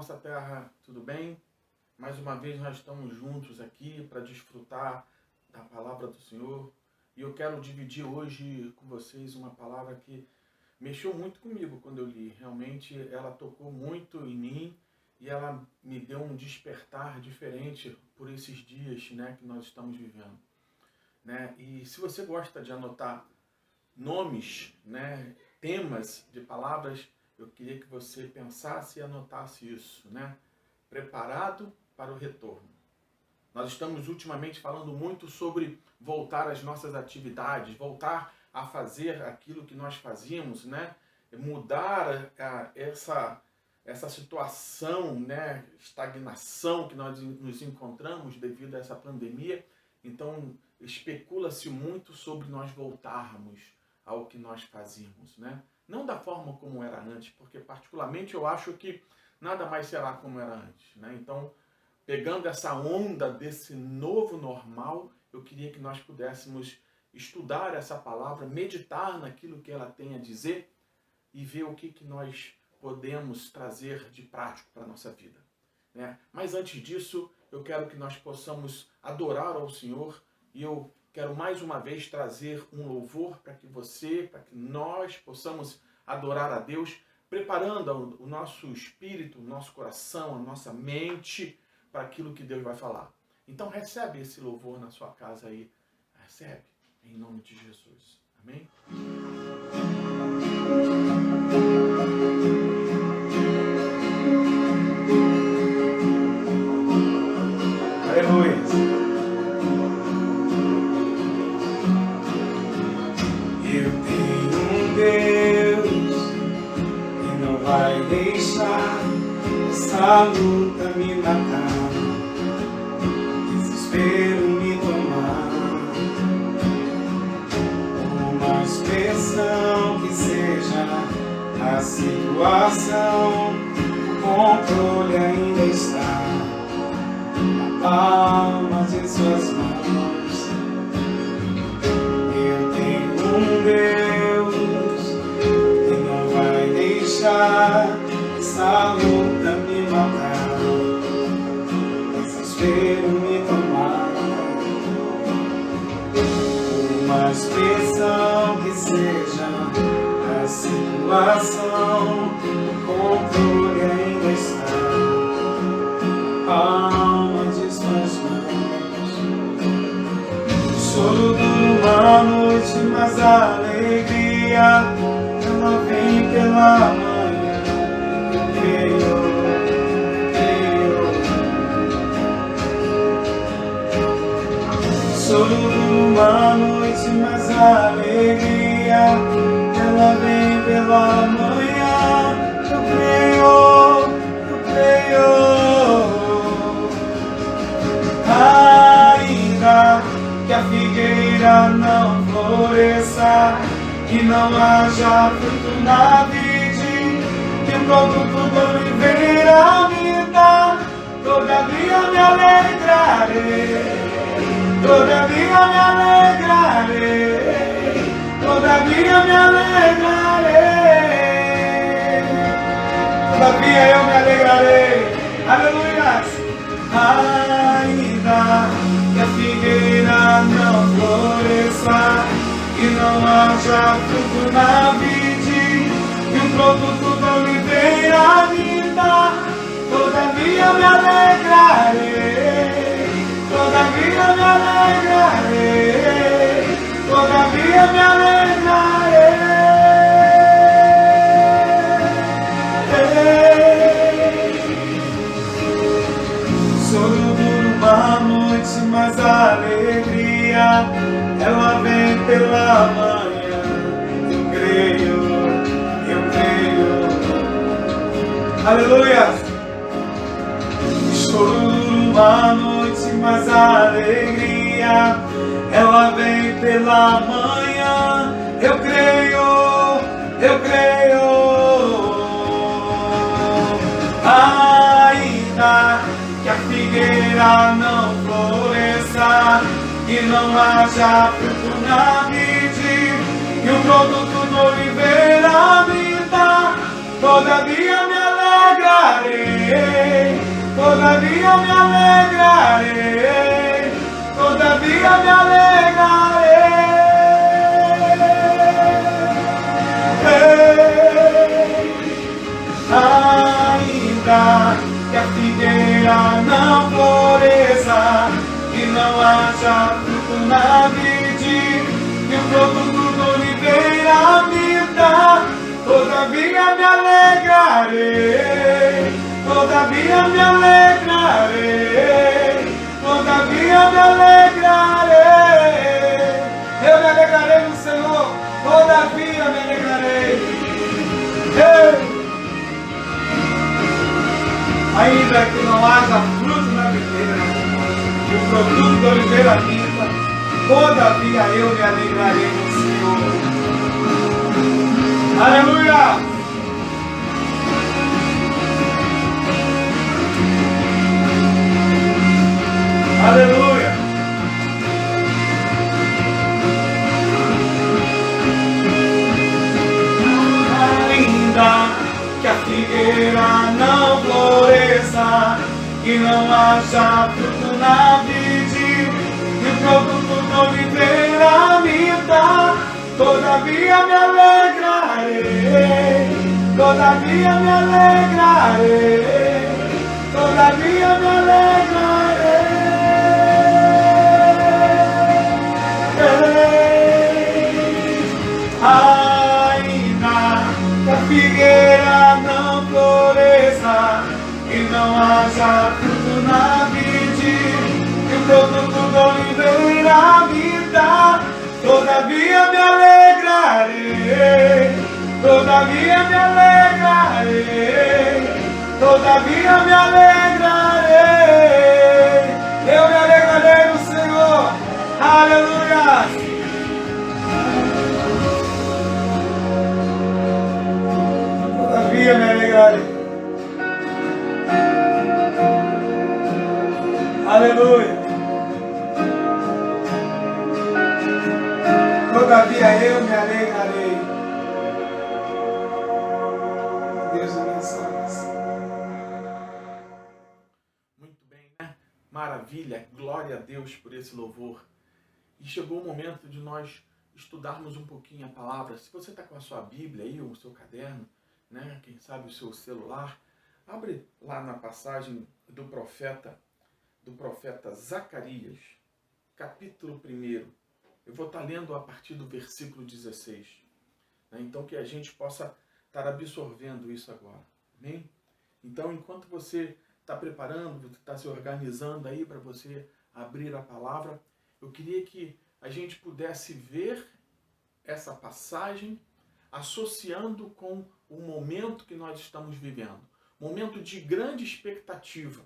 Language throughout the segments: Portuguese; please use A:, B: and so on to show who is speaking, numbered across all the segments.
A: nossa terra, tudo bem? Mais uma vez nós estamos juntos aqui para desfrutar da palavra do Senhor. E eu quero dividir hoje com vocês uma palavra que mexeu muito comigo quando eu li. Realmente ela tocou muito em mim e ela me deu um despertar diferente por esses dias, né, que nós estamos vivendo. Né? E se você gosta de anotar nomes, né, temas de palavras, eu queria que você pensasse e anotasse isso, né? Preparado para o retorno. Nós estamos ultimamente falando muito sobre voltar às nossas atividades, voltar a fazer aquilo que nós fazíamos, né? Mudar essa situação, né? Estagnação que nós nos encontramos devido a essa pandemia. Então, especula-se muito sobre nós voltarmos ao que nós fazíamos, né? Não da forma como era antes, porque particularmente eu acho que nada mais será como era antes, né? Então, pegando essa onda desse novo normal, eu queria que nós pudéssemos estudar essa palavra, meditar naquilo que ela tem a dizer e ver o que nós podemos trazer de prático para a nossa vida, né? Mas antes disso, eu quero que nós possamos adorar ao Senhor e eu quero mais uma vez trazer um louvor para que nós possamos adorar a Deus, preparando o nosso espírito, o nosso coração, a nossa mente para aquilo que Deus vai falar. Então recebe esse louvor na sua casa aí. Recebe, em nome de Jesus. Amém? Aleluia.
B: Eu tenho um Deus que não vai deixar essa luta me matar, desespero me tomar. Por mais pressão que seja a situação, o controle ainda está na palma de suas mãos. Eu tenho um Deus que não vai deixar essa luta me matar, desespero me tomar. Por mais pressão que seja a situação, o controle ainda está na palma de suas mãos. O choro dura uma noite, mas a alegria ela vem pela manhã. Eu creio. O choro dura uma noite, mas a alegria ela vem pela manhã. Eu creio. Ainda que a figueira não floresça, que não haja fruto na vide, que o produto da oliveira me dá, todavia me alegrarei, todavia me alegrarei, todavia me alegrarei, todavia eu me alegrarei. Aleluia! Ainda que a figueira não floresça, que não haja fruto na vide, que o produto da oliveira me dá, todavia me alegrarei, todavia me alegrarei, todavia me alegrarei. Choro dura uma noite, mas a alegria ela vem pela manhã. Eu creio. Aleluia! Choro dura uma noite, mas a alegria ela vem pela manhã. Eu creio. Ainda que a figueira não floresça, que não haja fruto na vide, que o produto da oliveira me dá, todavia me alegra. alegrarei, todavia me alegrarei, todavia me alegrarei. Ainda que a figueira não floresça e não haja fruto na vide, e o produto da oliveira me dá, todavia me alegrarei, todavia me alegrarei, todavia me alegrarei. Eu me alegrarei no Senhor, todavia me alegrarei. Ei! Ainda que não haja fruto na videira, e o produto da oliveira minta, todavia eu me alegrarei no Senhor. Aleluia! Aleluia! Ainda que a figueira não floresça e não haja fruto na vide, e o produto da oliveira me dá, todavia me alegrarei, todavia me alegrarei, todavia me alegrarei. Ainda que a figueira não floresça e não haja fruto na vide, e o produto da oliveira me dá, todavia me alegrarei, todavia me alegrarei, todavia me alegrarei. Eu me alegrarei no Senhor. Aleluia! Todavia me alegrarei. Aleluia. Todavia eu me alegrarei. Deus abençoe.
A: Muito bem, né? Maravilha, glória a Deus por esse louvor. E chegou o momento de nós estudarmos um pouquinho a palavra. Se você está com a sua Bíblia aí, ou o seu caderno, né? Quem sabe o seu celular, abre lá na passagem do profeta Zacarias, capítulo 1. Eu vou estar lendo a partir do versículo 16. Né? Então que a gente possa estar absorvendo isso agora. Amém? Então, enquanto você está preparando, você está se organizando aí para você abrir a palavra, eu queria que a gente pudesse ver essa passagem associando com o momento que nós estamos vivendo. Momento de grande expectativa.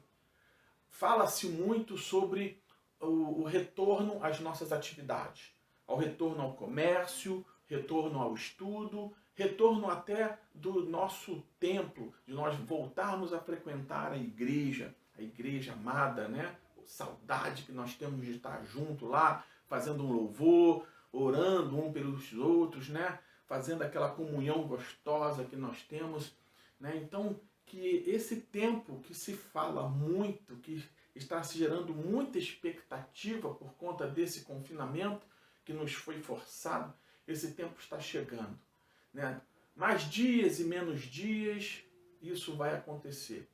A: Fala-se muito sobre o retorno às nossas atividades, ao retorno ao comércio, retorno ao estudo, retorno até do nosso templo, de nós voltarmos a frequentar a igreja amada, né? Saudade que nós temos de estar junto lá, fazendo um louvor, orando um pelos outros, né? Fazendo aquela comunhão gostosa que nós temos, né? Então, que esse tempo que se fala muito, que está se gerando muita expectativa por conta desse confinamento que nos foi forçado, esse tempo está chegando, né? Mais dias e menos dias, isso vai acontecer.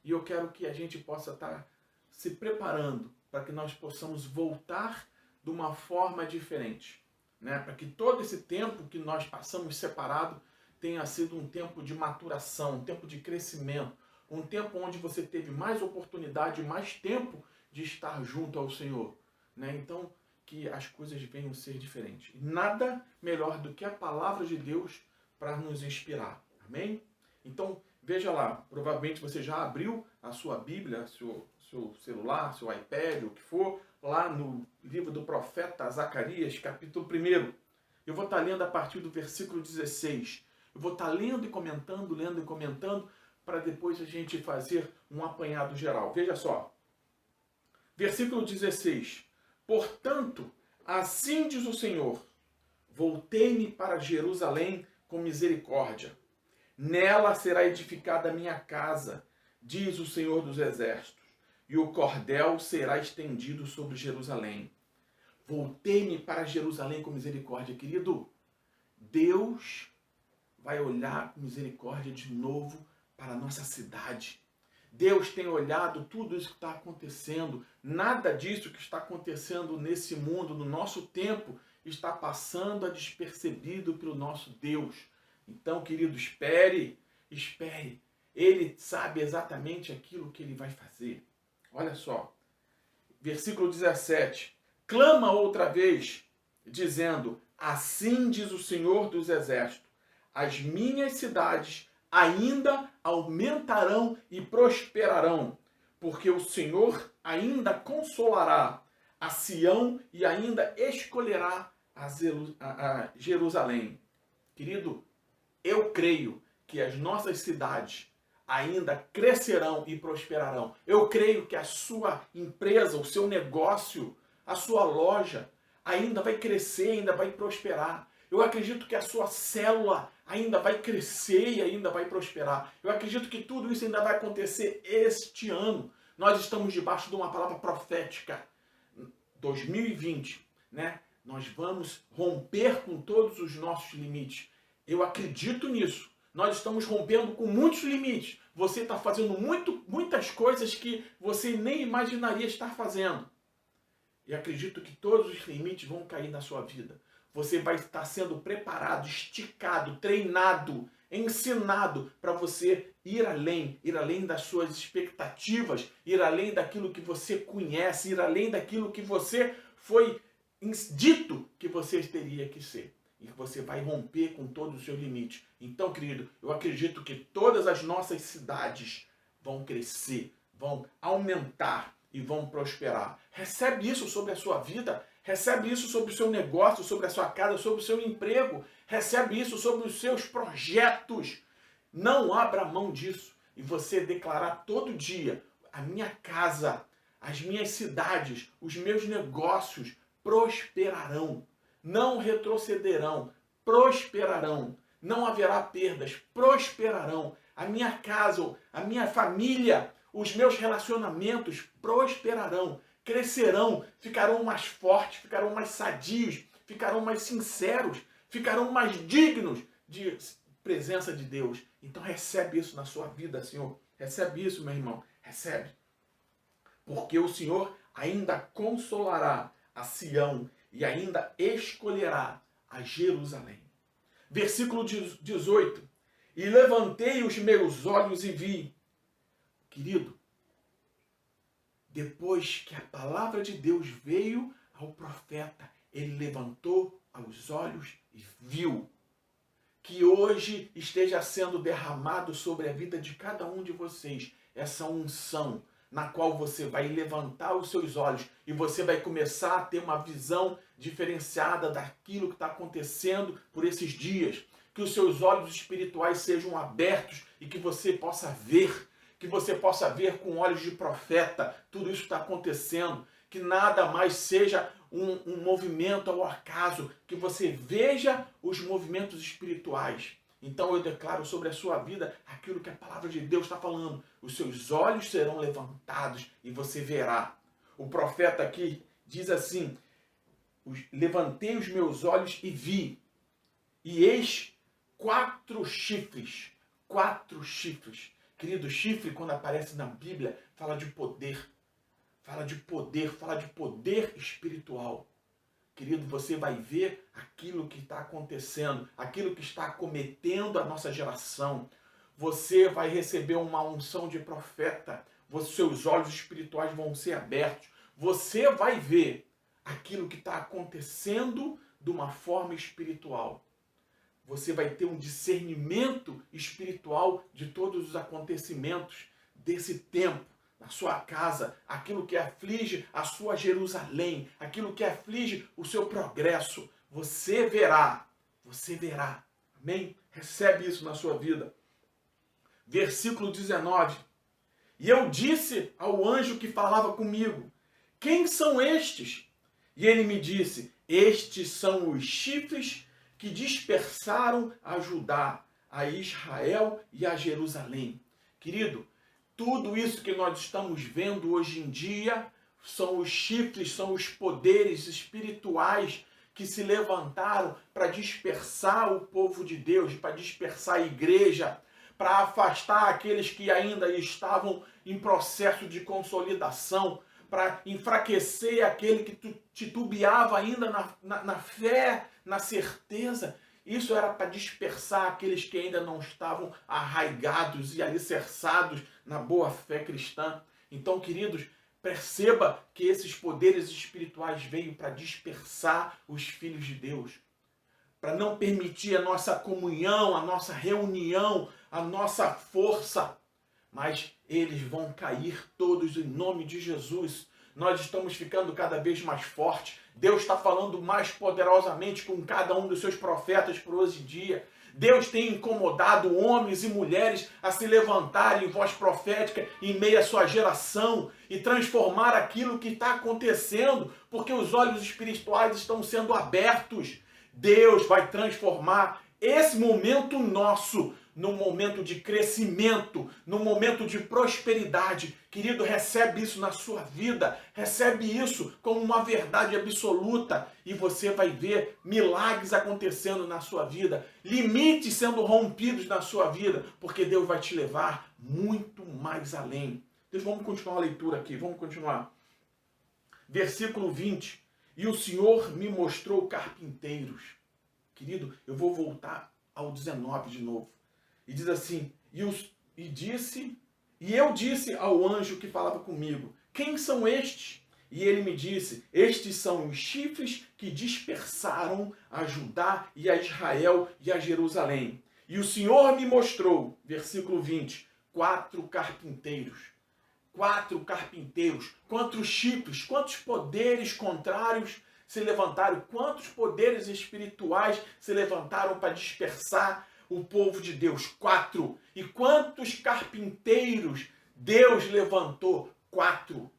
A: E eu quero que a gente possa estar se preparando para que nós possamos voltar de uma forma diferente, né? Para que todo esse tempo que nós passamos separado tenha sido um tempo de maturação, um tempo de crescimento, um tempo onde você teve mais oportunidade, mais tempo de estar junto ao Senhor, né? Então, que as coisas venham a ser diferentes. Nada melhor do que a palavra de Deus para nos inspirar. Amém? Então, veja lá, provavelmente você já abriu a sua Bíblia, seu celular, seu iPad, o que for, lá no livro do profeta Zacarias, capítulo 1. Eu vou estar lendo a partir do versículo 16. Eu vou estar lendo e comentando, para depois a gente fazer um apanhado geral. Veja só. Versículo 16. Portanto, assim diz o Senhor, voltei-me para Jerusalém com misericórdia, Nela será edificada a minha casa, diz o Senhor dos Exércitos, e o cordel será estendido sobre Jerusalém. Voltei-me para Jerusalém com misericórdia. Querido, Deus vai olhar com misericórdia de novo para a nossa cidade. Deus tem olhado tudo isso que está acontecendo. Nada disso que está acontecendo nesse mundo, no nosso tempo, está passando a despercebido pelo nosso Deus. Então, querido, espere. Ele sabe exatamente aquilo que ele vai fazer. Olha só, versículo 17. Clama outra vez, dizendo, assim diz o Senhor dos Exércitos, as minhas cidades ainda aumentarão e prosperarão, porque o Senhor ainda consolará a Sião e ainda escolherá a Jerusalém. Querido, eu creio que as nossas cidades ainda crescerão e prosperarão. Eu creio que a sua empresa, o seu negócio, a sua loja ainda vai crescer, ainda vai prosperar. Eu acredito que a sua célula ainda vai crescer e ainda vai prosperar. Eu acredito que tudo isso ainda vai acontecer este ano. Nós estamos debaixo de uma palavra profética. 2020, né? Nós vamos romper com todos os nossos limites. Eu acredito nisso. Nós estamos rompendo com muitos limites. Você está fazendo muitas coisas que você nem imaginaria estar fazendo. E acredito que todos os limites vão cair na sua vida. Você vai estar sendo preparado, esticado, treinado, ensinado para você ir além das suas expectativas, ir além daquilo que você conhece, ir além daquilo que você foi dito que você teria que ser. E você vai romper com todos os seus limites. Então, querido, eu acredito que todas as nossas cidades vão crescer, vão aumentar e vão prosperar. Recebe isso sobre a sua vida. Recebe isso sobre o seu negócio, sobre a sua casa, sobre o seu emprego. Recebe isso sobre os seus projetos. Não abra mão disso. E você declarar todo dia, a minha casa, as minhas cidades, os meus negócios prosperarão. Não retrocederão, prosperarão. Não haverá perdas, prosperarão. A minha casa, a minha família, os meus relacionamentos prosperarão. Crescerão, ficarão mais fortes, ficarão mais sadios, ficarão mais sinceros, ficarão mais dignos de presença de Deus. Então recebe isso na sua vida, Senhor. Recebe isso, meu irmão. Recebe. Porque o Senhor ainda consolará a Sião e ainda escolherá a Jerusalém. Versículo 18. E levantei os meus olhos e vi. Querido, depois que a palavra de Deus veio ao profeta, ele levantou os olhos e viu. Que hoje esteja sendo derramado sobre a vida de cada um de vocês essa unção, na qual você vai levantar os seus olhos e você vai começar a ter uma visão diferenciada daquilo que está acontecendo por esses dias. Que os seus olhos espirituais sejam abertos e que você possa ver. Que você possa ver com olhos de profeta tudo isso que está acontecendo, que nada mais seja um movimento ao acaso, que você veja os movimentos espirituais. Então eu declaro sobre a sua vida aquilo que a palavra de Deus está falando. Os seus olhos serão levantados e você verá. O profeta aqui diz assim, levantei os meus olhos e vi, e eis 4 chifres. 4 chifres. Querido, chifre, quando aparece na Bíblia, fala de poder. Fala de poder, fala de poder espiritual. Querido, você vai ver aquilo que está acontecendo, aquilo que está acometendo a nossa geração. Você vai receber uma unção de profeta. Os seus olhos espirituais vão ser abertos. Você vai ver aquilo que está acontecendo de uma forma espiritual. Você vai ter um discernimento espiritual de todos os acontecimentos desse tempo, na sua casa, aquilo que aflige a sua Jerusalém, aquilo que aflige o seu progresso. Você verá, amém? Recebe isso na sua vida. Versículo 19. E eu disse ao anjo que falava comigo, quem são estes? E ele me disse, estes são os chifres que dispersaram a Judá, a Israel e a Jerusalém. Querido, tudo isso que nós estamos vendo hoje em dia são os chifres, são os poderes espirituais que se levantaram para dispersar o povo de Deus, para dispersar a igreja, para afastar aqueles que ainda estavam em processo de consolidação, para enfraquecer aquele que titubeava ainda na fé, na certeza. Isso era para dispersar aqueles que ainda não estavam arraigados e alicerçados na boa fé cristã. Então, queridos, perceba que esses poderes espirituais veio para dispersar os filhos de Deus, para não permitir a nossa comunhão, a nossa reunião, a nossa força. Mas eles vão cair todos em nome de Jesus. Nós estamos ficando cada vez mais fortes. Deus está falando mais poderosamente com cada um dos seus profetas por hoje em dia. Deus tem incomodado homens e mulheres a se levantarem em voz profética em meio à sua geração e transformar aquilo que está acontecendo, porque os olhos espirituais estão sendo abertos. Deus vai transformar esse momento nosso num momento de crescimento, num momento de prosperidade. Querido, recebe isso na sua vida, recebe isso como uma verdade absoluta e você vai ver milagres acontecendo na sua vida, limites sendo rompidos na sua vida, porque Deus vai te levar muito mais além. Vamos continuar a leitura aqui, vamos continuar. Versículo 20. E o Senhor me mostrou carpinteiros. Querido, eu vou voltar ao 19 de novo. E diz assim, e eu disse ao anjo que falava comigo, quem são estes? E ele me disse, estes são os chifres que dispersaram a Judá e a Israel e a Jerusalém. E o Senhor me mostrou, versículo 20, 4 carpinteiros. 4 carpinteiros. Quantos chifres, quantos poderes contrários se levantaram, quantos poderes espirituais se levantaram para dispersar o povo de Deus? 4. E quantos carpinteiros Deus levantou? 4.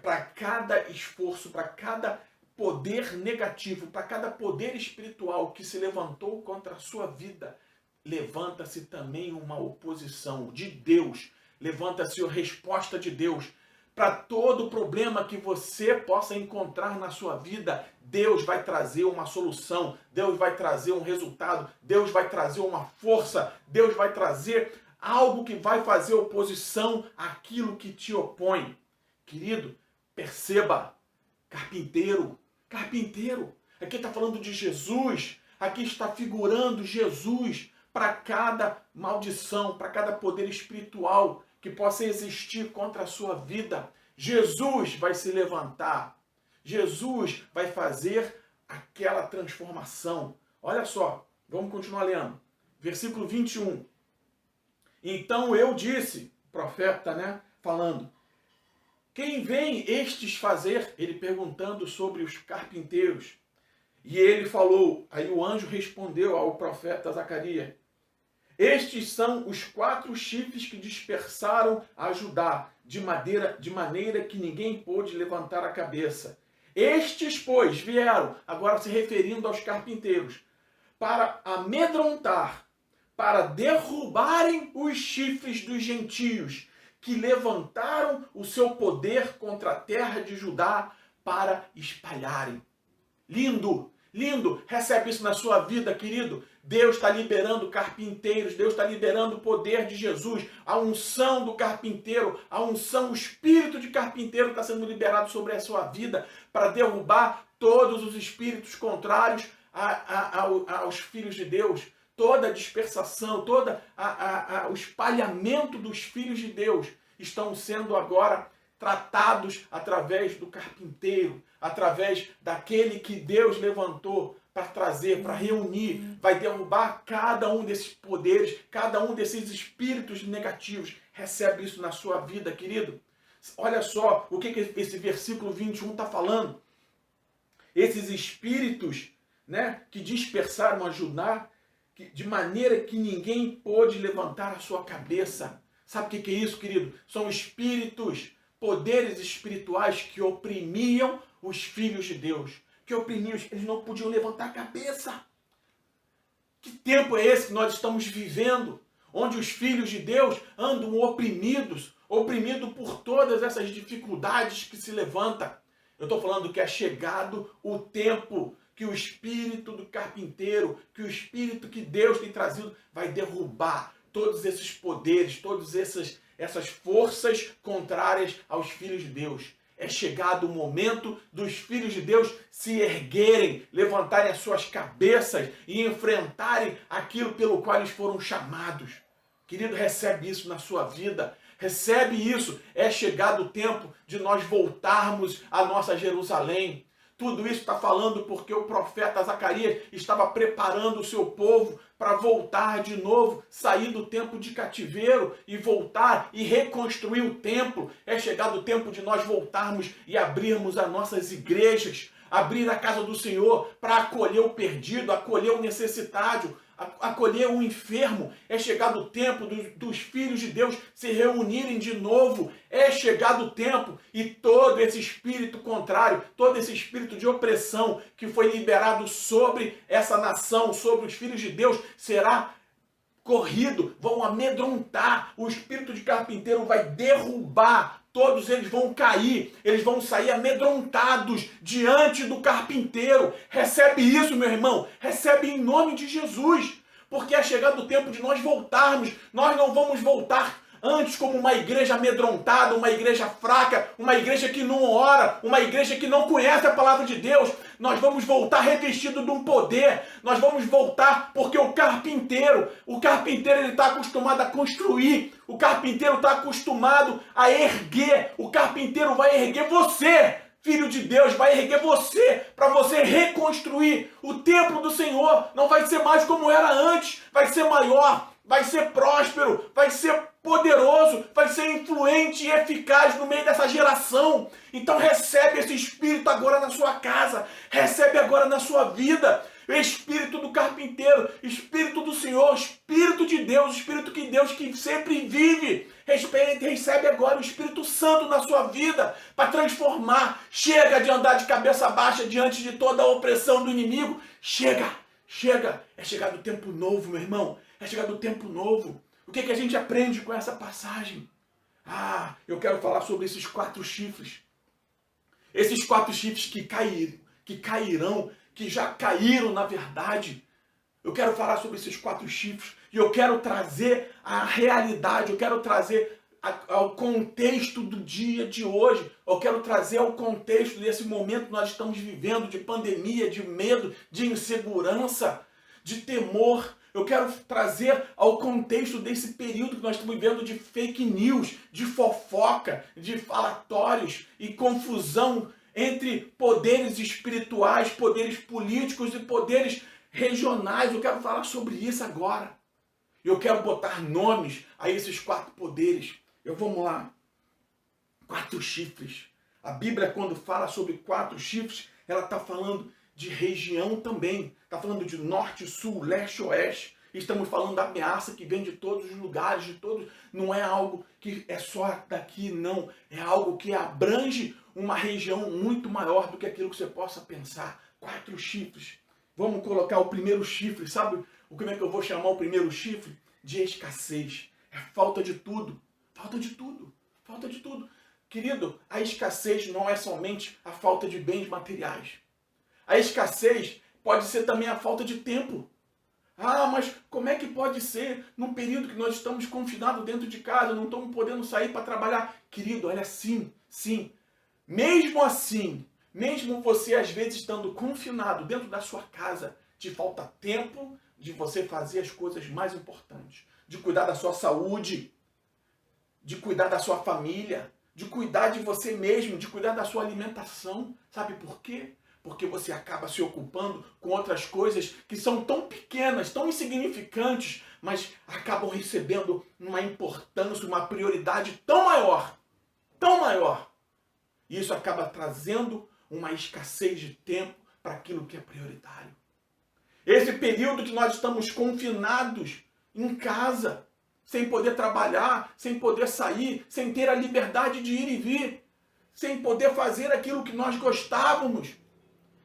A: Para cada esforço, para cada poder negativo, para cada poder espiritual que se levantou contra a sua vida, levanta-se também uma oposição de Deus, levanta-se a resposta de Deus. Para todo problema que você possa encontrar na sua vida, Deus vai trazer uma solução, Deus vai trazer um resultado, Deus vai trazer uma força, Deus vai trazer algo que vai fazer oposição àquilo que te opõe. Querido, perceba, carpinteiro, aqui está falando de Jesus, aqui está figurando Jesus para cada maldição, para cada poder espiritual que possa existir contra a sua vida. Jesus vai se levantar. Jesus vai fazer aquela transformação. Olha só, vamos continuar lendo. Versículo 21. Então eu disse, profeta, né, falando, quem vem estes fazer? Ele perguntando sobre os carpinteiros. E ele falou, aí o anjo respondeu ao profeta Zacarias, estes são os 4 chifres que dispersaram a Judá, de maneira que ninguém pôde levantar a cabeça. Estes, pois, vieram, agora se referindo aos carpinteiros, para amedrontar, para derrubarem os chifres dos gentios, que levantaram o seu poder contra a terra de Judá para espalharem. Lindo! Lindo, recebe isso na sua vida, querido. Deus está liberando carpinteiros, Deus está liberando o poder de Jesus, a unção do carpinteiro, a unção, o espírito de carpinteiro está sendo liberado sobre a sua vida para derrubar todos os espíritos contrários aos filhos de Deus, toda a dispersação, todo o espalhamento dos filhos de Deus estão sendo agora tratados através do carpinteiro, através daquele que Deus levantou para trazer, para reunir, vai derrubar cada um desses poderes, cada um desses espíritos negativos. Recebe isso na sua vida, querido. Olha só o que esse versículo 21 está falando. Esses espíritos, né, que dispersaram a Judá, de maneira que ninguém pôde levantar a sua cabeça. Sabe o que é isso, querido? São espíritos, poderes espirituais que oprimiam os filhos de Deus, que oprimiam, eles não podiam levantar a cabeça. Que tempo é esse que nós estamos vivendo? Onde os filhos de Deus andam oprimidos por todas essas dificuldades que se levantam. Eu estou falando que é chegado o tempo que o espírito do carpinteiro, que o espírito que Deus tem trazido vai derrubar todos esses poderes, todas essas forças contrárias aos filhos de Deus. É chegado o momento dos filhos de Deus se erguerem, levantarem as suas cabeças e enfrentarem aquilo pelo qual eles foram chamados. Querido, recebe isso na sua vida. Recebe isso. É chegado o tempo de nós voltarmos à nossa Jerusalém. Tudo isso está falando porque o profeta Zacarias estava preparando o seu povo para voltar de novo, sair do tempo de cativeiro e voltar e reconstruir o templo. É chegado o tempo de nós voltarmos e abrirmos as nossas igrejas, abrir a casa do Senhor para acolher o perdido, acolher o necessitado, acolher o enfermo. É chegado o tempo dos filhos de Deus se reunirem de novo. É chegado o tempo e todo esse espírito contrário, todo esse espírito de opressão que foi liberado sobre essa nação, sobre os filhos de Deus, será corrido, vão amedrontar. O espírito de carpinteiro vai derrubar. Todos eles vão cair, eles vão sair amedrontados diante do carpinteiro. Recebe isso, meu irmão, recebe em nome de Jesus, porque é chegado o tempo de nós voltarmos. Nós não vamos voltar antes como uma igreja amedrontada, uma igreja fraca, uma igreja que não ora, uma igreja que não conhece a palavra de Deus. Nós vamos voltar revestido de um poder. Nós vamos voltar porque o carpinteiro ele está acostumado a construir. O carpinteiro está acostumado a erguer. O carpinteiro vai erguer você, filho de Deus, vai erguer você para você reconstruir o templo do Senhor. Não vai ser mais como era antes, vai ser maior, vai ser próspero, vai ser poderoso, vai ser influente e eficaz no meio dessa geração. Então recebe esse espírito agora na sua casa, recebe agora na sua vida. Espírito do carpinteiro, Espírito do Senhor, Espírito de Deus, Espírito que Deus que sempre vive. Recebe agora o Espírito Santo na sua vida para transformar. Chega de andar de cabeça baixa diante de toda a opressão do inimigo. Chega. É chegado o tempo novo, meu irmão. É chegado o tempo novo. O que a gente aprende com essa passagem? Eu quero falar sobre esses 4 chifres. Esses 4 chifres que cairão, que já caíram na verdade. Eu quero falar sobre esses 4 chifres e eu quero trazer a realidade, eu quero trazer ao contexto do dia de hoje, eu quero trazer ao contexto desse momento que nós estamos vivendo de pandemia, de medo, de insegurança, de temor. Eu quero trazer ao contexto desse período que nós estamos vivendo de fake news, de fofoca, de falatórios e confusão entre poderes espirituais, poderes políticos e poderes regionais. Eu quero falar sobre isso agora. Eu quero botar nomes a esses 4 poderes. Vamos lá. 4 chifres. A Bíblia, quando fala sobre 4 chifres, ela está falando de região também. Está falando de norte, sul, leste, oeste. Estamos falando da ameaça que vem de todos os lugares, de todos. Não é algo que é só daqui, não. É algo que abrange uma região muito maior do que aquilo que você possa pensar. 4 chifres. Vamos colocar o primeiro chifre. Sabe como é que eu vou chamar o primeiro chifre? De escassez. É falta de tudo. Falta de tudo. Falta de tudo. Querido, a escassez não é somente a falta de bens materiais. A escassez pode ser também a falta de tempo. Mas como é que pode ser num período que nós estamos confinados dentro de casa, não estamos podendo sair para trabalhar? Querido, olha, sim. Mesmo assim, mesmo você às vezes estando confinado dentro da sua casa, te falta tempo de você fazer as coisas mais importantes. De cuidar da sua saúde, de cuidar da sua família, de cuidar de você mesmo, de cuidar da sua alimentação. Sabe por quê? Porque você acaba se ocupando com outras coisas que são tão pequenas, tão insignificantes, mas acabam recebendo uma importância, uma prioridade tão maior. E isso acaba trazendo uma escassez de tempo para aquilo que é prioritário. Esse período que nós estamos confinados em casa, sem poder trabalhar, sem poder sair, sem ter a liberdade de ir e vir, sem poder fazer aquilo que nós gostávamos.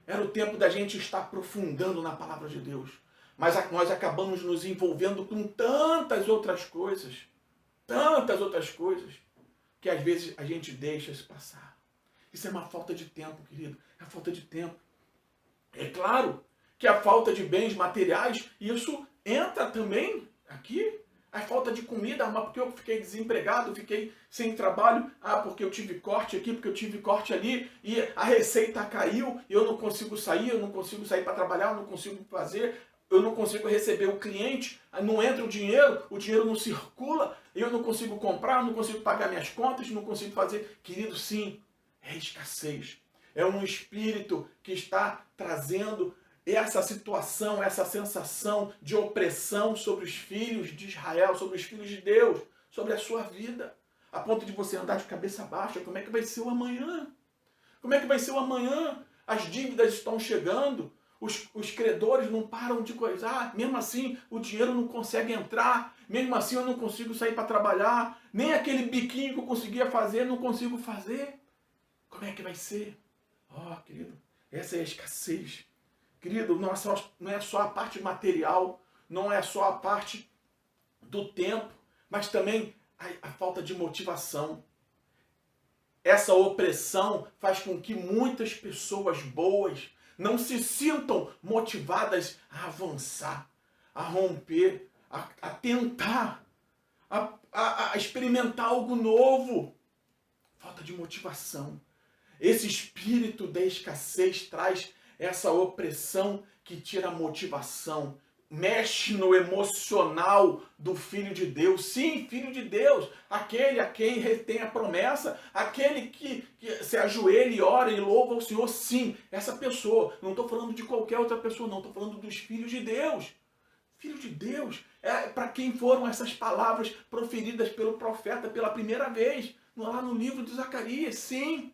A: Era o tempo da gente estar aprofundando na palavra de Deus. mas nós acabamos nos envolvendo com tantas outras coisas, que às vezes a gente deixa isso passar. Isso é uma falta de tempo, querido, é falta de tempo. É claro que a falta de bens materiais, isso entra também aqui. A falta de comida, mas porque eu fiquei desempregado, fiquei sem trabalho, porque eu tive corte aqui, porque eu tive corte ali, e a receita caiu, e eu não consigo sair para trabalhar, eu não consigo fazer, eu não consigo receber o cliente, não entra o dinheiro não circula, eu não consigo comprar, eu não consigo pagar minhas contas, não consigo fazer. Querido, sim, é escassez. É um espírito que está trazendo essa situação, essa sensação de opressão sobre os filhos de Israel, sobre os filhos de Deus, sobre a sua vida, a ponto de você andar de cabeça baixa. Como é que vai ser o amanhã? Como é que vai ser o amanhã? As dívidas estão chegando, os credores não param de coisar, mesmo assim o dinheiro não consegue entrar, mesmo assim eu não consigo sair para trabalhar, nem aquele biquinho que eu conseguia fazer, não consigo fazer. Como é que vai ser? Querido, essa é a escassez. Querido, não é só a parte material, não é só a parte do tempo, mas também a falta de motivação. Essa opressão faz com que muitas pessoas boas não se sintam motivadas a avançar, a romper, a tentar, a experimentar algo novo. Falta de motivação. Esse espírito da escassez traz essa opressão que tira a motivação, mexe no emocional do Filho de Deus. Sim, Filho de Deus, aquele a quem retém a promessa, aquele que se ajoelha e ora e louva ao Senhor. Sim, essa pessoa. Não estou falando de qualquer outra pessoa, não. Estou falando dos filhos de Deus. Filho de Deus, é para quem foram essas palavras proferidas pelo profeta pela primeira vez, lá no livro de Zacarias. Sim.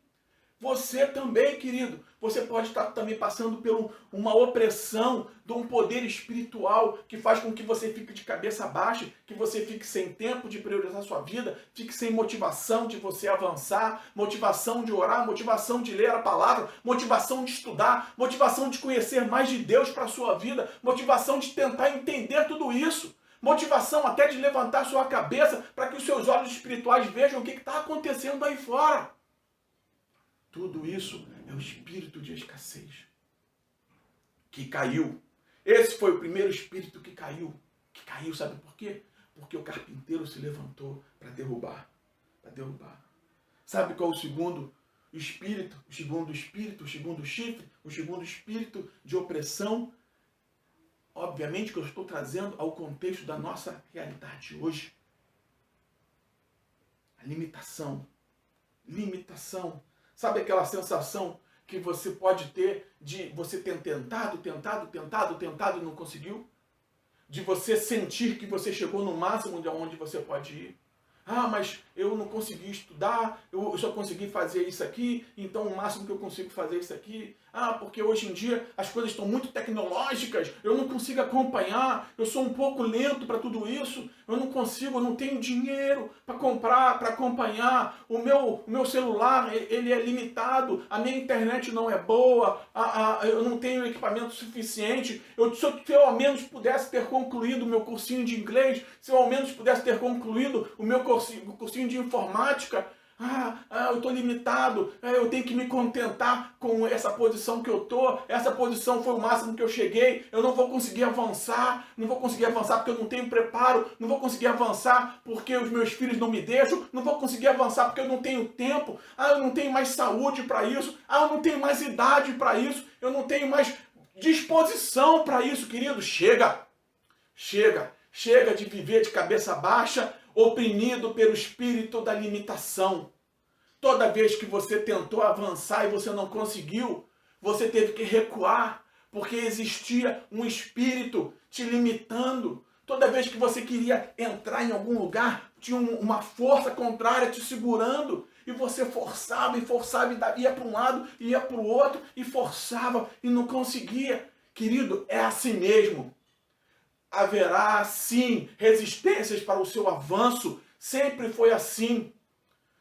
A: Você também, querido, você pode estar também passando por uma opressão de um poder espiritual que faz com que você fique de cabeça baixa, que você fique sem tempo de priorizar a sua vida, fique sem motivação de você avançar, motivação de orar, motivação de ler a palavra, motivação de estudar, motivação de conhecer mais de Deus para a sua vida, motivação de tentar entender tudo isso, motivação até de levantar sua cabeça para que os seus olhos espirituais vejam o que está acontecendo aí fora. Tudo isso é o espírito de escassez que caiu. Esse foi o primeiro espírito que caiu. Que caiu, sabe por quê? Porque o carpinteiro se levantou para derrubar. Sabe qual é o segundo espírito? O segundo chifre, o segundo espírito de opressão. Obviamente que eu estou trazendo ao contexto da nossa realidade hoje. A limitação. Sabe aquela sensação que você pode ter de você ter tentado e não conseguiu? De você sentir que você chegou no máximo de onde você pode ir? Mas eu não consegui estudar, eu só consegui fazer isso aqui, então o máximo que eu consigo fazer é isso aqui. Porque hoje em dia as coisas estão muito tecnológicas, eu não consigo acompanhar, eu sou um pouco lento para tudo isso, eu não tenho dinheiro para comprar, para acompanhar, o meu celular ele é limitado, a minha internet não é boa, eu não tenho equipamento suficiente, se eu ao menos pudesse ter concluído o meu cursinho de inglês, se eu ao menos pudesse ter concluído o meu cursinho de informática, eu estou limitado, eu tenho que me contentar com essa posição que eu estou, essa posição foi o máximo que eu cheguei, eu não vou conseguir avançar porque eu não tenho preparo, não vou conseguir avançar porque os meus filhos não me deixam, não vou conseguir avançar porque eu não tenho tempo, eu não tenho mais saúde para isso, eu não tenho mais idade para isso, eu não tenho mais disposição para isso, querido. Chega de viver de cabeça baixa, oprimido pelo espírito da limitação. Toda vez que você tentou avançar e você não conseguiu, você teve que recuar, porque existia um espírito te limitando. Toda vez que você queria entrar em algum lugar, tinha uma força contrária te segurando, e você forçava, e ia para um lado, ia para o outro, e forçava, e não conseguia. Querido, é assim mesmo. Haverá, sim, resistências para o seu avanço. Sempre foi assim.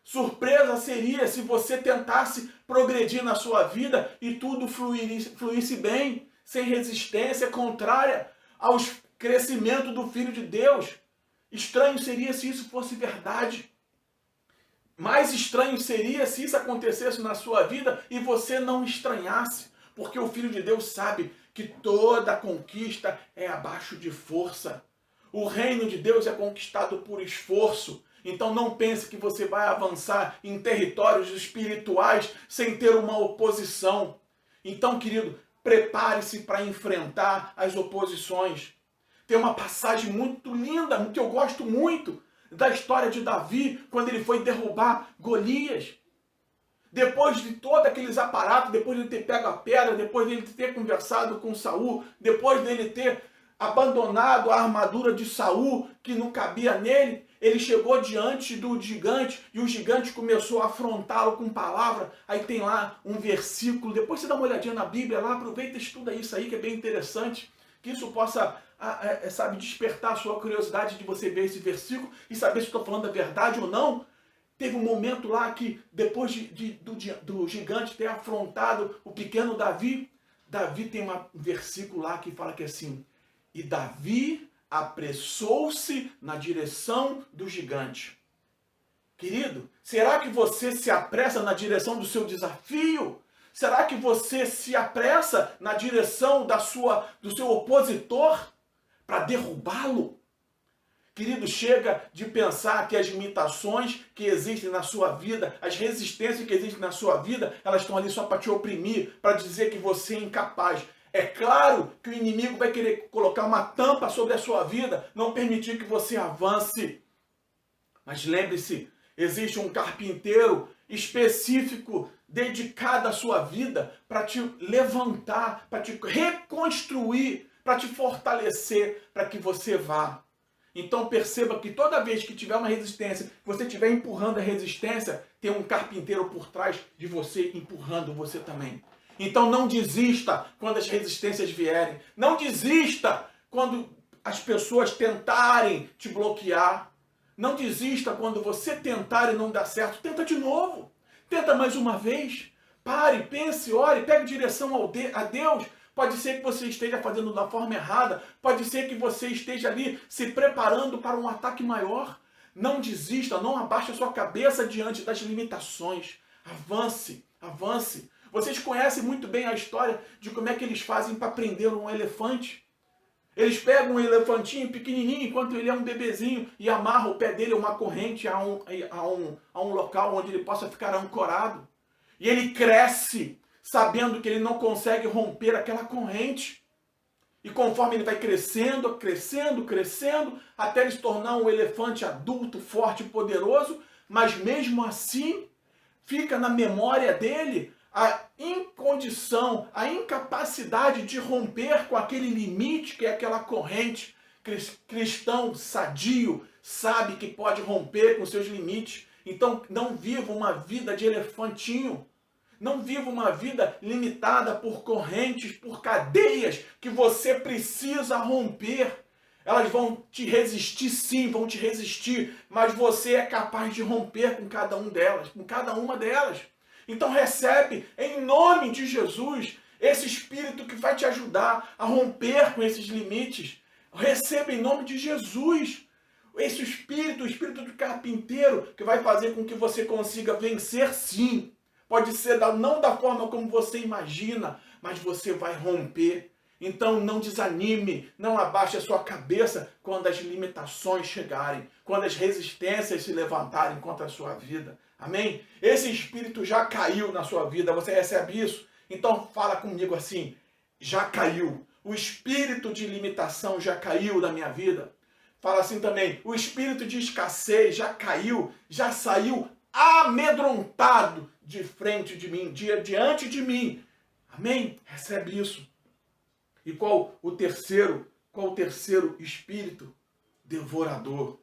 A: Surpresa seria se você tentasse progredir na sua vida e tudo fluísse bem, sem resistência contrária. ao crescimento do Filho de Deus. Estranho seria se isso fosse verdade. Mais estranho seria se isso acontecesse na sua vida e você não estranhasse, porque o Filho de Deus sabe que toda conquista é abaixo de força. O reino de Deus é conquistado por esforço. Então não pense que você vai avançar em territórios espirituais sem ter uma oposição. Então, querido, prepare-se para enfrentar as oposições. Tem uma passagem muito linda, que eu gosto muito, da história de Davi, quando ele foi derrubar Golias. Depois de todos aqueles aparatos, depois de ele ter pego a pedra, depois de ele ter conversado com Saul, depois de ele ter abandonado a armadura de Saul, que não cabia nele, ele chegou diante do gigante e o gigante começou a afrontá-lo com palavra. Aí tem lá um versículo, depois você dá uma olhadinha na Bíblia lá, aproveita e estuda isso aí, que é bem interessante, que isso possa, sabe, despertar a sua curiosidade de você ver esse versículo e saber se estou falando a verdade ou não. Teve um momento lá que, depois do gigante ter afrontado o pequeno Davi, Davi tem um versículo lá que fala que é assim: e Davi apressou-se na direção do gigante. Querido, será que você se apressa na direção do seu desafio? Será que você se apressa na direção do seu opositor para derrubá-lo? Querido, chega de pensar que as limitações que existem na sua vida, as resistências que existem na sua vida, elas estão ali só para te oprimir, para dizer que você é incapaz. É claro que o inimigo vai querer colocar uma tampa sobre a sua vida, não permitir que você avance. Mas lembre-se, existe um carpinteiro específico, dedicado à sua vida, para te levantar, para te reconstruir, para te fortalecer, para que você vá. Então perceba que toda vez que tiver uma resistência, você estiver empurrando a resistência, tem um carpinteiro por trás de você empurrando você também. Então não desista quando as resistências vierem. Não desista quando as pessoas tentarem te bloquear. Não desista quando você tentar e não dar certo. Tenta de novo. Tenta mais uma vez. Pare, pense, ore, pegue direção a Deus. Pode ser que você esteja fazendo da forma errada. Pode ser que você esteja ali se preparando para um ataque maior. Não desista, não abaixe a sua cabeça diante das limitações. Avance, avance. Vocês conhecem muito bem a história de como é que eles fazem para prender um elefante. Eles pegam um elefantinho pequenininho, enquanto ele é um bebezinho, e amarram o pé dele a uma corrente, a um local onde ele possa ficar ancorado. E ele cresce, sabendo que ele não consegue romper aquela corrente. E conforme ele vai crescendo, crescendo, crescendo, até ele se tornar um elefante adulto, forte e poderoso, mas mesmo assim, fica na memória dele a incondição, a incapacidade de romper com aquele limite que é aquela corrente. Cristão sadio sabe que pode romper com seus limites. Então não viva uma vida de elefantinho. Não viva uma vida limitada por correntes, por cadeias que você precisa romper. Elas vão te resistir, sim, vão te resistir, mas você é capaz de romper com cada uma delas. Então recebe, em nome de Jesus, esse Espírito que vai te ajudar a romper com esses limites. Receba em nome de Jesus esse Espírito, o Espírito do carpinteiro, que vai fazer com que você consiga vencer, sim. Pode ser não da forma como você imagina, mas você vai romper. Então não desanime, não abaixe a sua cabeça quando as limitações chegarem, quando as resistências se levantarem contra a sua vida. Amém? Esse Espírito já caiu na sua vida, você recebe isso? Então fala comigo assim: já caiu. O espírito de limitação já caiu da minha vida. Fala assim também: o espírito de escassez já caiu, já saiu amedrontado de frente de mim, diante de mim. Amém? Recebe isso. E qual o terceiro espírito? Devorador.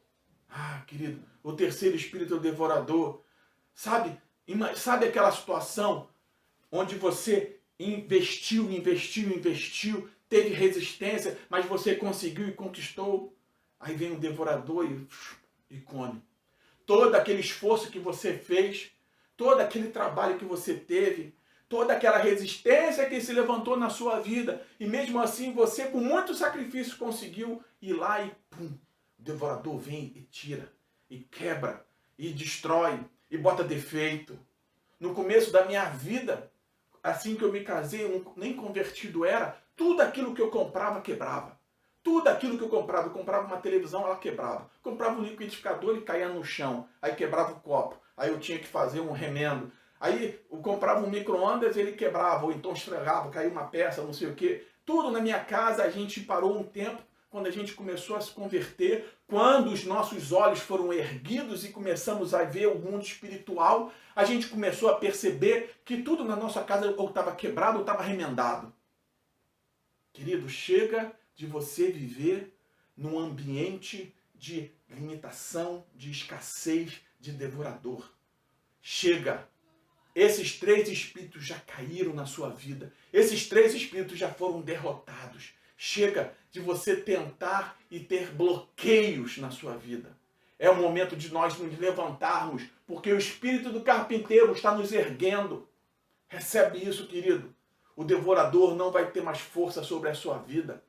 A: Ah, querido, o terceiro espírito devorador. Sabe aquela situação onde você investiu, teve resistência, mas você conseguiu e conquistou? Aí vem o devorador e come. Todo aquele esforço que você fez, todo aquele trabalho que você teve, toda aquela resistência que se levantou na sua vida, e mesmo assim você, com muito sacrifício, conseguiu ir lá e pum, o devorador vem e tira, e quebra, e destrói, e bota defeito. No começo da minha vida, assim que eu me casei, eu nem convertido era, tudo aquilo que eu comprava, quebrava. Tudo aquilo que eu comprava uma televisão, ela quebrava. Comprava um liquidificador, ele caía no chão, aí quebrava o copo, aí eu tinha que fazer um remendo. Aí eu comprava um micro-ondas, ele quebrava, ou então estragava, caía uma peça, não sei o quê. Tudo na minha casa, a gente parou um tempo, quando a gente começou a se converter, quando os nossos olhos foram erguidos e começamos a ver o mundo espiritual, a gente começou a perceber que tudo na nossa casa ou estava quebrado ou estava remendado. Querido, chega de você viver num ambiente de limitação, de escassez, de devorador. Chega! Esses 3 espíritos já caíram na sua vida. Esses 3 espíritos já foram derrotados. Chega de você tentar e ter bloqueios na sua vida. É o momento de nós nos levantarmos, porque o espírito do carpinteiro está nos erguendo. Recebe isso, querido. O devorador não vai ter mais força sobre a sua vida.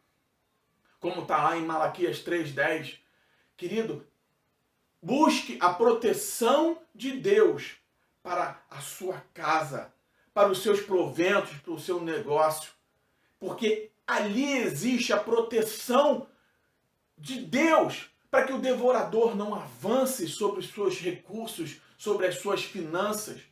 A: Como está lá em Malaquias 3:10. Querido, busque a proteção de Deus para a sua casa, para os seus proventos, para o seu negócio. Porque ali existe a proteção de Deus para que o devorador não avance sobre os seus recursos, sobre as suas finanças.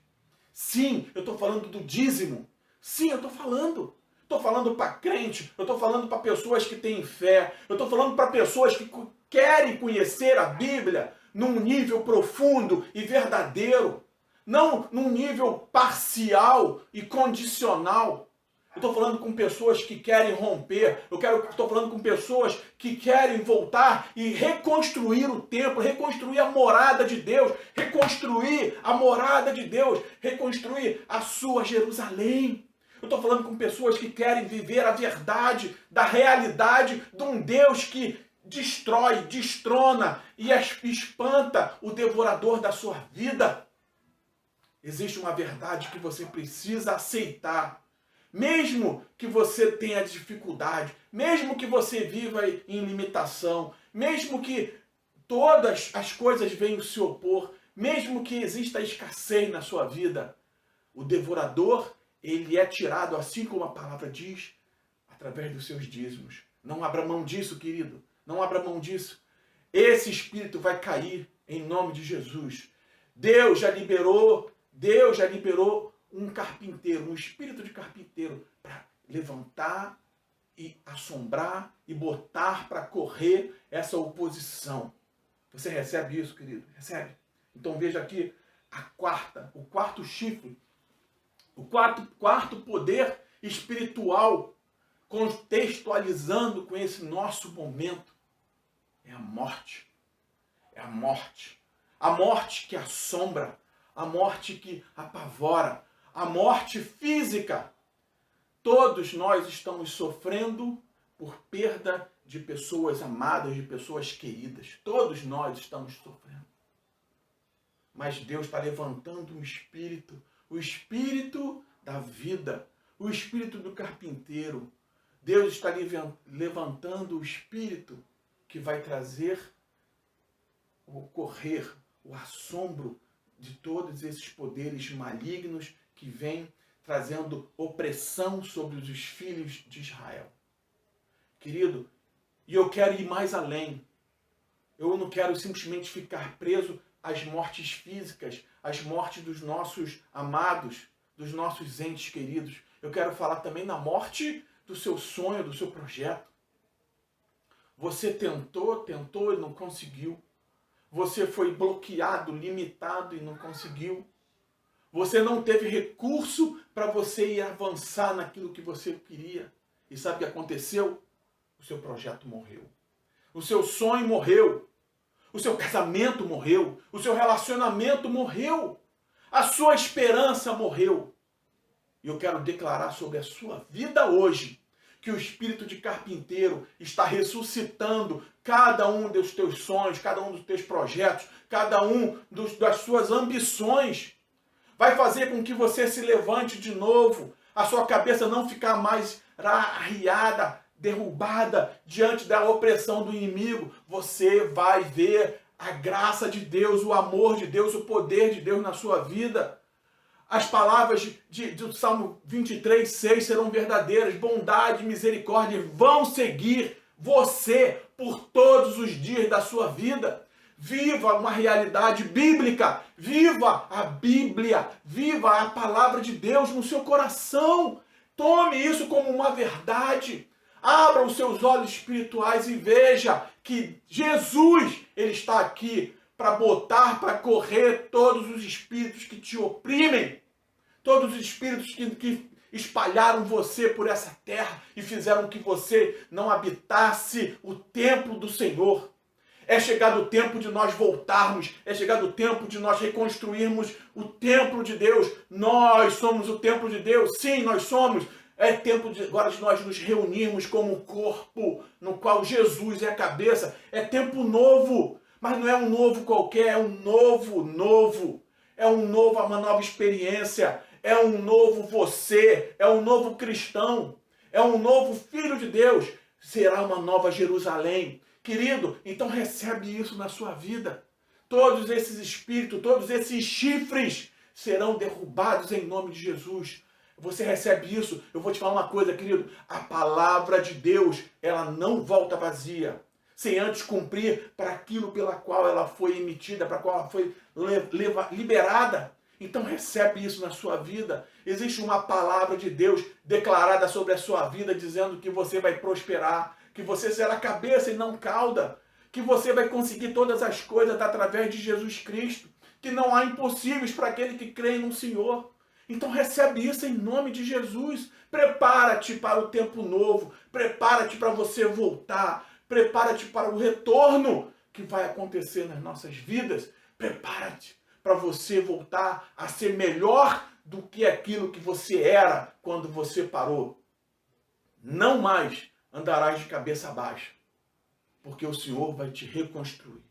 A: Sim, eu estou falando do dízimo. Sim, eu estou falando. Estou falando para crente, eu estou falando para pessoas que têm fé, eu estou falando para pessoas que querem conhecer a Bíblia num nível profundo e verdadeiro. Não num nível parcial e condicional. Eu estou falando com pessoas que querem romper. Estou falando com pessoas que querem voltar e reconstruir o templo, reconstruir a morada de Deus, reconstruir a morada de Deus, reconstruir a sua Jerusalém. Eu estou falando com pessoas que querem viver a verdade da realidade de um Deus que destrói, destrona e espanta o devorador da sua vida. Existe uma verdade que você precisa aceitar. Mesmo que você tenha dificuldade, mesmo que você viva em limitação, mesmo que todas as coisas venham se opor, mesmo que exista escassez na sua vida, o devorador, ele é tirado, assim como a palavra diz, através dos seus dízimos. Não abra mão disso, querido. Não abra mão disso. Esse espírito vai cair em nome de Jesus. Deus já liberou um carpinteiro, um espírito de carpinteiro para levantar e assombrar e botar para correr essa oposição. Você recebe isso, querido? Recebe? Então veja aqui o quarto chifre, o quarto poder espiritual, contextualizando com esse nosso momento, é a morte. É a morte. A morte que assombra, a morte que apavora, a morte física. Todos nós estamos sofrendo por perda de pessoas amadas, de pessoas queridas. Todos nós estamos sofrendo. Mas Deus está levantando um espírito, o espírito da vida, o espírito do carpinteiro. Deus está levantando o espírito que vai trazer o ocorrer, o assombro de todos esses poderes malignos que vêm trazendo opressão sobre os filhos de Israel. Querido, e eu quero ir mais além. Eu não quero simplesmente ficar preso às mortes físicas, às mortes dos nossos amados, dos nossos entes queridos. Eu quero falar também na morte do seu sonho, do seu projeto. Você tentou e não conseguiu. Você foi bloqueado, limitado e não conseguiu. Você não teve recurso para você ir avançar naquilo que você queria. E sabe o que aconteceu? O seu projeto morreu. O seu sonho morreu. O seu casamento morreu. O seu relacionamento morreu. A sua esperança morreu. E eu quero declarar sobre a sua vida hoje que o espírito de carpinteiro está ressuscitando cada um dos teus sonhos, cada um dos teus projetos, cada um das suas ambições. Vai fazer com que você se levante de novo. A sua cabeça não ficar mais arriada, derrubada diante da opressão do inimigo. Você vai ver a graça de Deus, o amor de Deus, o poder de Deus na sua vida. As palavras do Salmo 23, 6 serão verdadeiras. Bondade e misericórdia vão seguir você por todos os dias da sua vida. Viva uma realidade bíblica. Viva a Bíblia. Viva a palavra de Deus no seu coração. Tome isso como uma verdade. Abra os seus olhos espirituais e veja que Jesus, ele está aqui para botar, para correr todos os espíritos que te oprimem, todos os espíritos que espalharam você por essa terra e fizeram que você não habitasse o templo do Senhor. É chegado o tempo de nós voltarmos, é chegado o tempo de nós reconstruirmos o templo de Deus. Nós somos o templo de Deus, sim, nós somos. É tempo agora de nós nos reunirmos como corpo, no qual Jesus é a cabeça. É tempo novo, mas não é um novo qualquer, é um novo. É uma nova experiência, é um novo você, é um novo cristão, é um novo filho de Deus. Será uma nova Jerusalém. Querido, então recebe isso na sua vida. Todos esses espíritos, todos esses chifres serão derrubados em nome de Jesus. Você recebe isso. Eu vou te falar uma coisa, querido. A palavra de Deus, ela não volta vazia, sem antes cumprir para aquilo pela qual ela foi emitida, para qual ela foi liberada. Então recebe isso na sua vida. Existe uma palavra de Deus declarada sobre a sua vida, dizendo que você vai prosperar, que você será cabeça e não cauda, que você vai conseguir todas as coisas através de Jesus Cristo, que não há impossíveis para aquele que crê no Senhor. Então recebe isso em nome de Jesus. Prepara-te para o tempo novo. Prepara-te para você voltar. Prepara-te para o retorno que vai acontecer nas nossas vidas. Prepara-te para você voltar a ser melhor do que aquilo que você era quando você parou. Não mais andarás de cabeça baixa, porque o Senhor vai te reconstruir.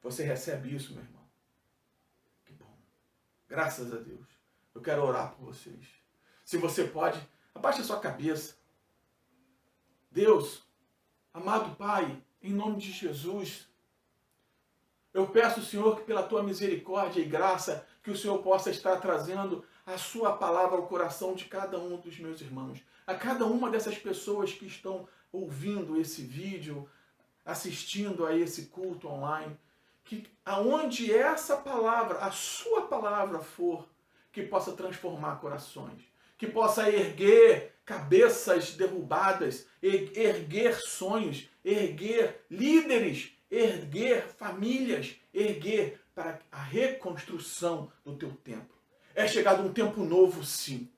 A: Você recebe isso, meu irmão? Que bom. Graças a Deus. Eu quero orar por vocês. Se você pode, abaixe a sua cabeça. Deus, amado Pai, em nome de Jesus, eu peço, Senhor, que pela Tua misericórdia e graça, que o Senhor possa estar trazendo a Sua palavra ao coração de cada um dos meus irmãos. A cada uma dessas pessoas que estão ouvindo esse vídeo, assistindo a esse culto online, que aonde essa palavra, a Sua palavra for, que possa transformar corações, que possa erguer cabeças derrubadas, erguer sonhos, erguer líderes, erguer famílias, erguer para a reconstrução do teu templo. É chegado um tempo novo, sim.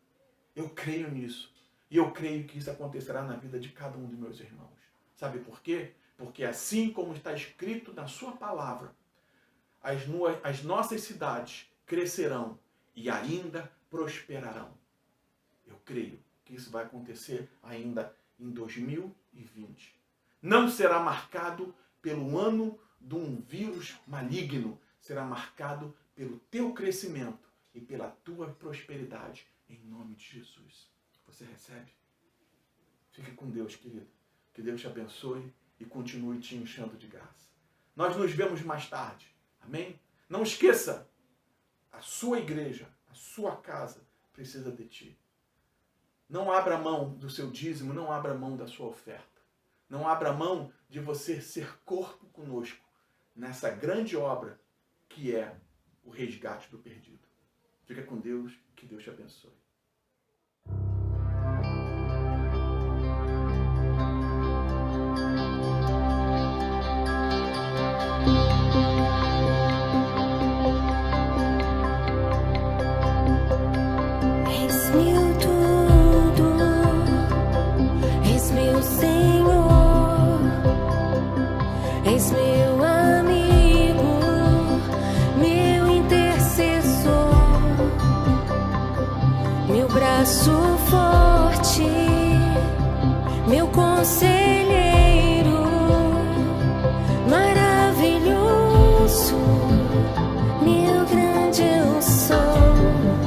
A: Eu creio nisso. E eu creio que isso acontecerá na vida de cada um dos meus irmãos. Sabe por quê? Porque assim como está escrito na sua palavra, as nossas cidades crescerão e ainda prosperarão. Eu creio que isso vai acontecer ainda em 2020. Não será marcado pelo ano de um vírus maligno, será marcado pelo teu crescimento e pela tua prosperidade, em nome de Jesus. Você recebe? Fique com Deus, querido. Que Deus te abençoe e continue te enchendo de graça. Nós nos vemos mais tarde. Amém? Não esqueça, a sua igreja, a sua casa precisa de ti. Não abra mão do seu dízimo, não abra mão da sua oferta. Não abra mão de você ser corpo conosco nessa grande obra que é o resgate do perdido. Fica com Deus, que Deus te abençoe.
C: És meu amigo, meu intercessor, meu braço forte, meu conselheiro, maravilhoso, meu grande eu sou.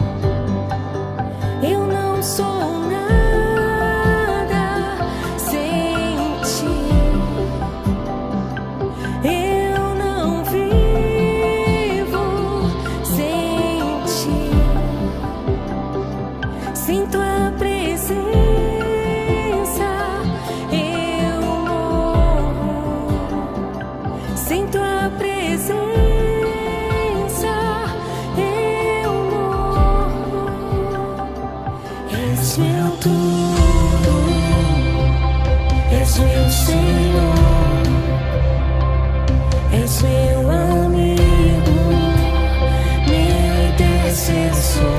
C: Sem tua presença eu morro. Sem tua presença eu morro. És meu tudo, és meu Senhor, és meu amigo, meu intercessor,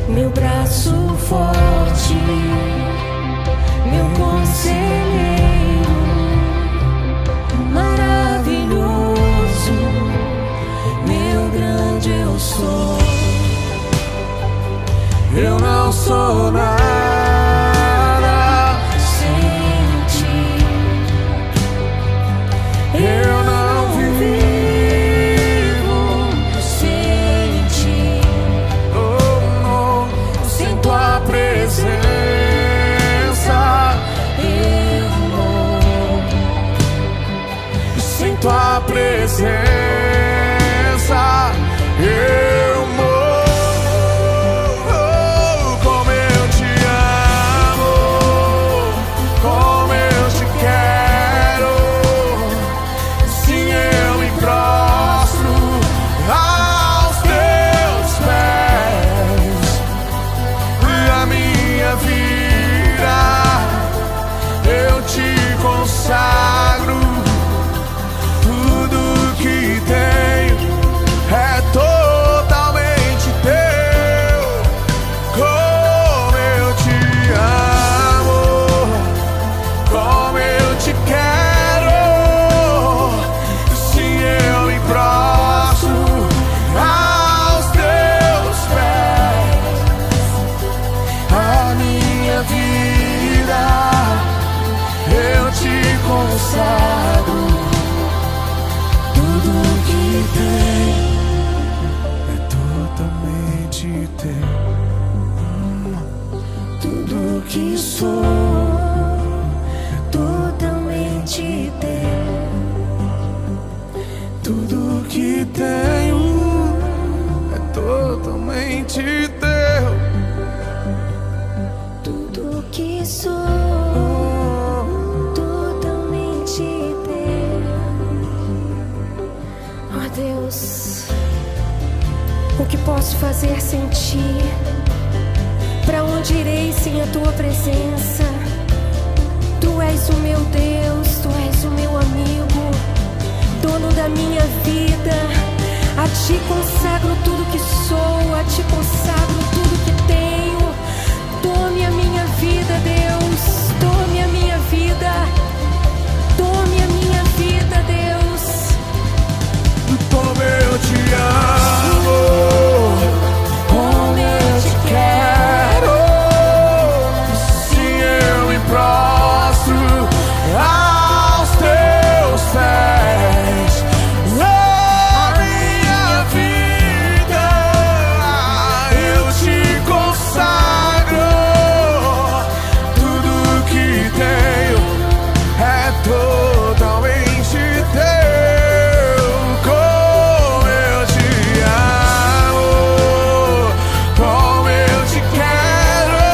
C: meu braço forte, meu conselheiro, maravilhoso, meu grande eu sou.
B: Eu não sou nada
C: Sem ti
B: eu não
C: vivo, sem ti,
B: oh, não.
C: sem
B: Tua presença,
C: eu morro.
B: sem tua presença eu morro. Como eu te amo, como eu te quero. Sim, eu me prostro aos teus pés. A minha vida eu te consagro. Tudo que tenho é totalmente teu. Como eu te amo, como eu te quero. Sim, eu me prostro aos teus pés. A minha vida eu te consagro. Tudo que tem é totalmente teu.
C: Tudo que sou é totalmente teu.
B: Tudo que tenho é totalmente teu.
C: Tudo que sou totalmente teu. Ó Deus, o que posso fazer sem ti? Pra onde irei sem a tua presença? Tu és o meu Deus, tu és o meu amigo, dono da minha vida. A ti consagro tudo que sou, a ti consagro tudo que tenho. Tome a minha vida, Deus, tome a minha vida, tome a minha vida, Deus.
B: Como eu te amo, como eu te quero. Sim, eu me prostro aos teus pés. A minha vida eu te consagro. Tudo que tenho é totalmente teu. Como eu te amo, como eu te quero.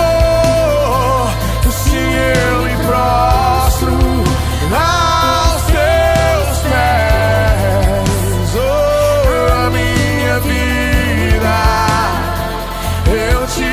B: Sim, eu me prostro aos teus pés. Oh, a minha vida eu te